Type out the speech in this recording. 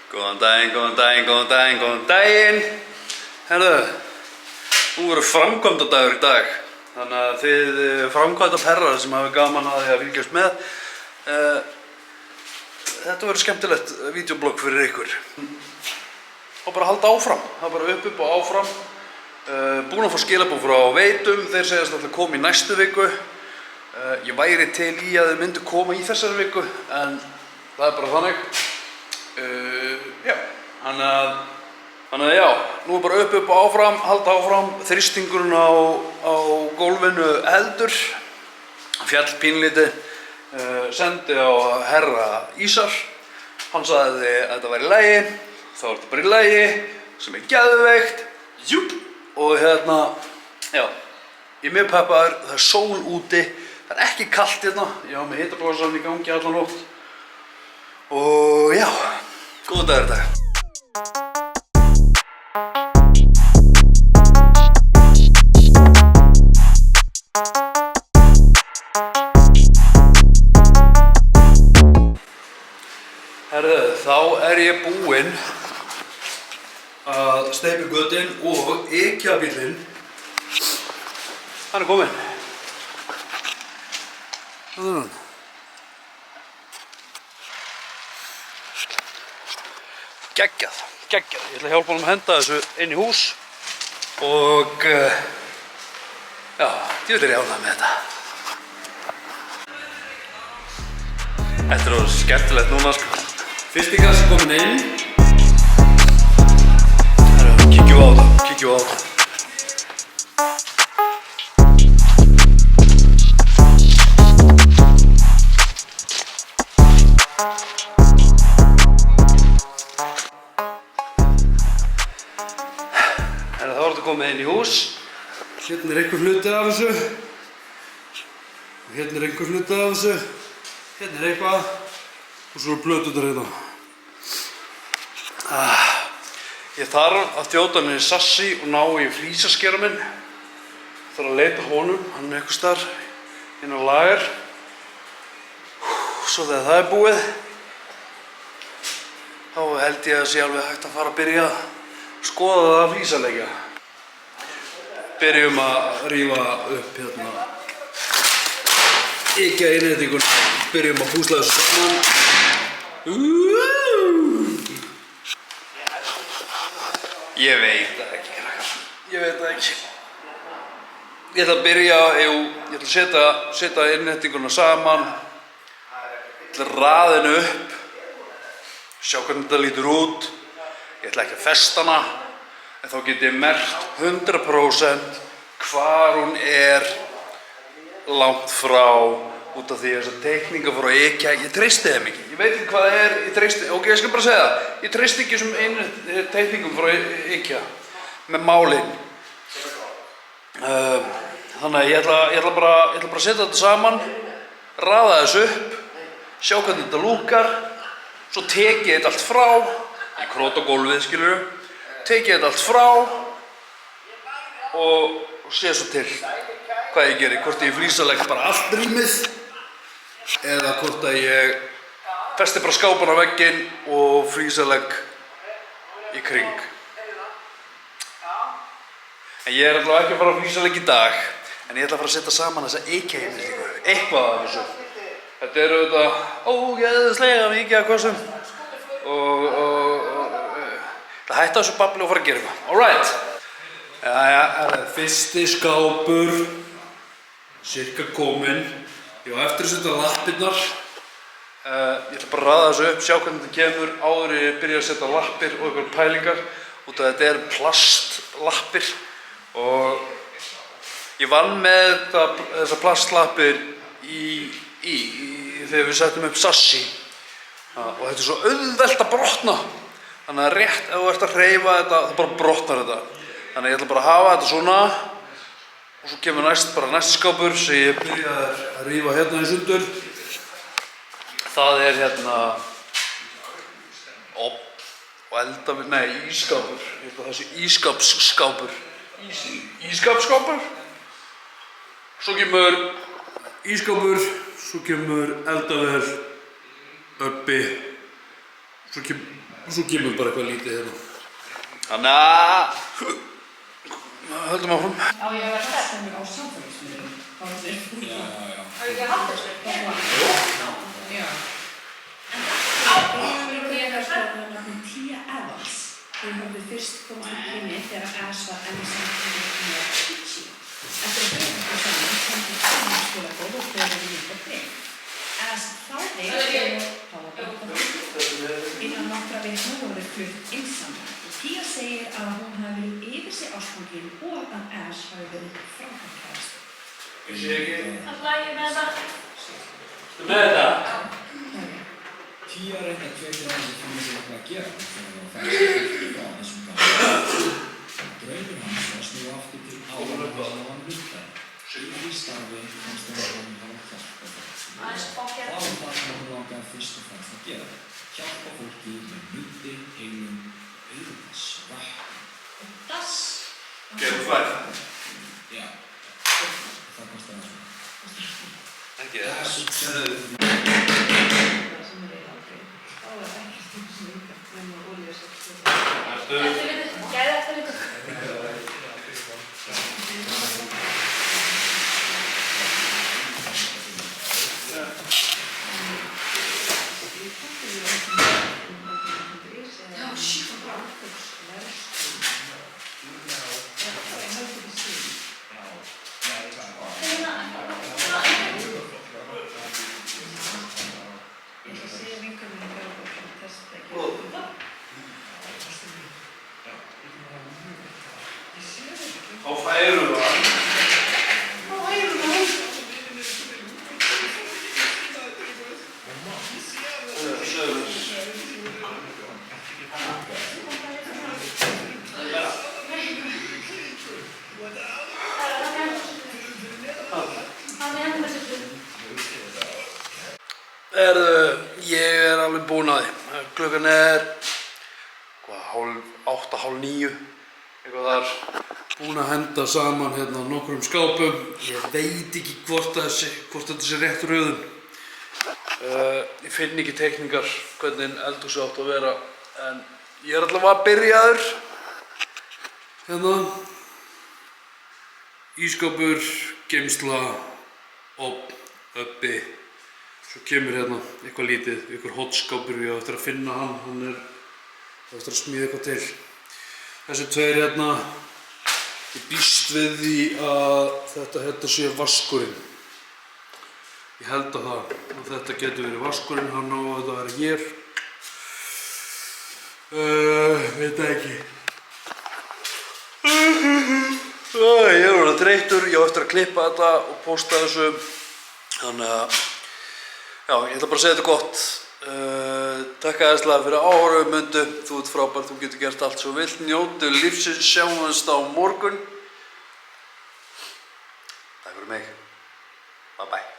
Góðan daginn, góðan daginn, góðan daginn, góðan daginn. Herðu, nú verður framkvæmdadagur í dag. Þannig að þið framkvæmdaperrar sem hafa gaman að því að fylgjast með. Þetta verður skemmtilegt vídeoblogg fyrir ykkur. Og bara halda áfram, það er bara upp og áfram. Búin að fá skilaboð frá Veitum, þeir segjast að það komi í næstu viku. Ég væri til í að þau myndu koma í þessari viku, en það er bara þannig. Já, þannig að já, nú er bara upp og áfram, halda áfram, þrýstingurinn á gólfinu heldur, fjall pínlítið, sendi á herra Ísar, hann sagði að þetta væri í lagi, þá er þetta bara í lagi, sem er geðveikt, júp, og já, ég er mjög peppaður, það er sól úti, það er ekki kalt hérna, ég á með hitablásarann í gangi allan nótt, og já, góð dagur þetta. Herðu, þá er ég búinn að steypa götin og IKEA-bíllinn. Hann er kominn. Geggjað. Ég ætla að hjálpa honum að henda þessu inn í hús og já, djöfull er ég ánægður með þetta. Þetta er orðið skemmtilegt núna sko. Fyrsti kassi kominn inn. Kíkjum á það. Þá er þetta komið inn í hús. Hérna er einhver hluti af þessu. Hérna er einhver hluti af þessu. Hérna er eitthvað. Og svo eru blötunar hérna. Ég þarf að þjóta niður sassi og ná í flísaskera minn. Þarf að leita honum, hann er einhvers staðar inn á lager. Svo þegar það er búið, þá held ég að sé alveg hægt að fara að byrja að skoða það að flísaleggja. Byrjum að rífa upp hérna IKEA-innréttinguna. Byrjum að púsla þessu saman. Ég veit það ekki, krakkar. Ég veit það ekki. Ég ætla að byrja, ég ætla að setja innréttinguna saman. Ég ætla að raða henni upp. Sjá hvernig þetta lítur út. Ég ætla ekki að festa hana. En þá get ég merkt 100% hvar hún er langt frá. Út af því að þessar teikningar frá IKEA, ég treysti þeim ekki. Ég veit ekki hvað það er, ég skal bara segja það. Ég treysti ekki þessum einu teikningum frá IKEA með málin. Þannig að ég ætla bara að setja þetta saman, raða þessu upp, sjá hvernig þetta lúkkar, svo tek ég þetta allt frá, í krót og gólfið skilurðu, tek ég þetta allt frá og sé svo til hvað ég geri, hvort ég flísalegg bara allt rýmið eða hvort að ég festi bara skápan á vegginn og flísalegg í kring. En ég er alltaf ekki að fara að flísalegg í dag, en ég ætla að fara að setja saman þessa IKEA-innréttingu, eitthvað af þessu. Þetta eru þetta ógeðslega mikið af kostum og það hætta þessu babli og fara að gera eitthvað. Alright! Jæja, fyrsti skápur, cirka kominn. Ég á eftir að setja lappirnar. Ég ætla bara að raða þessu upp, sjá hvernig þetta kemur áður ég byrja að setja lappir og einhverjum pælingar út af þetta er plastlappir og ég vann með þessar plastlappir þegar við settum upp sassi og þetta er svo auðvelt að brotna þannig að rétt ef þú ert að hreyfa þetta þá bara brotnar þetta. Þannig ég ætla bara að hafa þetta svona og svo kemur næst skápur sem ég byrjaði að rífa hérna í sundur. Það er hérna og eldavél, ísskápur. Ég held að það sé ísskapsskápur. Ísskapsskápur. Svo kemur ísskápur, svo kemur eldavél uppi, svo kemur Og svo kemur bara eitthvað lítið hérna. Þannig að höldum áfram. Á ég að vera stefnum á samfélagsmiðlum. Já. Á ég ekki að halda þessu? Já. Ég hef stofnað nafnum Tia Evans. Hún hafði fyrst komið til kynni þegar Ash var enn samtíma með Pitchy. Eftir að breyta saman samtíma skólagóð og fyrir líka breyf. Ash þáði innan nokkra vikna voru flutt einsamlega. Tia segir að hún hafi verið yfir sig ástfangin og að Ash hafi verið framkvæmkærast. Ég sé ekki. Það lægir með það. Ertu með þetta? Tia reyndi að hvetja hann sem fann sig eitthvað að gera þegar það var fæst frá þessum dag. Draumur hans var að snúa aftur til áður sem hann hluttaði. Í því starfi fannst það að hann hafa hjálpað fólki. Það var það sem hann langaði fyrst og fremst að gera. Hjálpa fólki með mundi, heilum, auðvitað, vatn. Das. Gerðu fæð? Já. Það kostar það svona. Ekki það. Þá færum við það. Ég alveg búinn að því. Klukkan 8:30, eitthvað þar. Búinn að henda saman hérna nokkrum skápum. Ég veit ekki hvort þetta sé rétt röðun. Ég finn ekki teikningar hvernig eldhúsið átti að vera, en ég allavega byrjaður. Hérna. Ísskápur, geymsla, ofn, uppi. Svo kemur hérna eitthvað lítið, einhver hotskápur, ég á eftir að finna hann er eftir að smíða eitthvað til. Þessi tveir hérna, ég býst við því að þetta sé vaskurinn. Ég held að þetta getur verið vaskurinn, hann á að þetta vera hér. Veit það ekki. Ég er orðinn þreyttur, ég á eftir að klippa þetta og posta þessu. Þannig að já, ég ætla bara að segja þetta gott. Takk aðeinslega fyrir áhorfum, Mundu. Þú ert frábær, þú getur gert allt svo vilt. Njótu lífsins, sjáumst á morgun. Takk fyrir mig. Bye bye.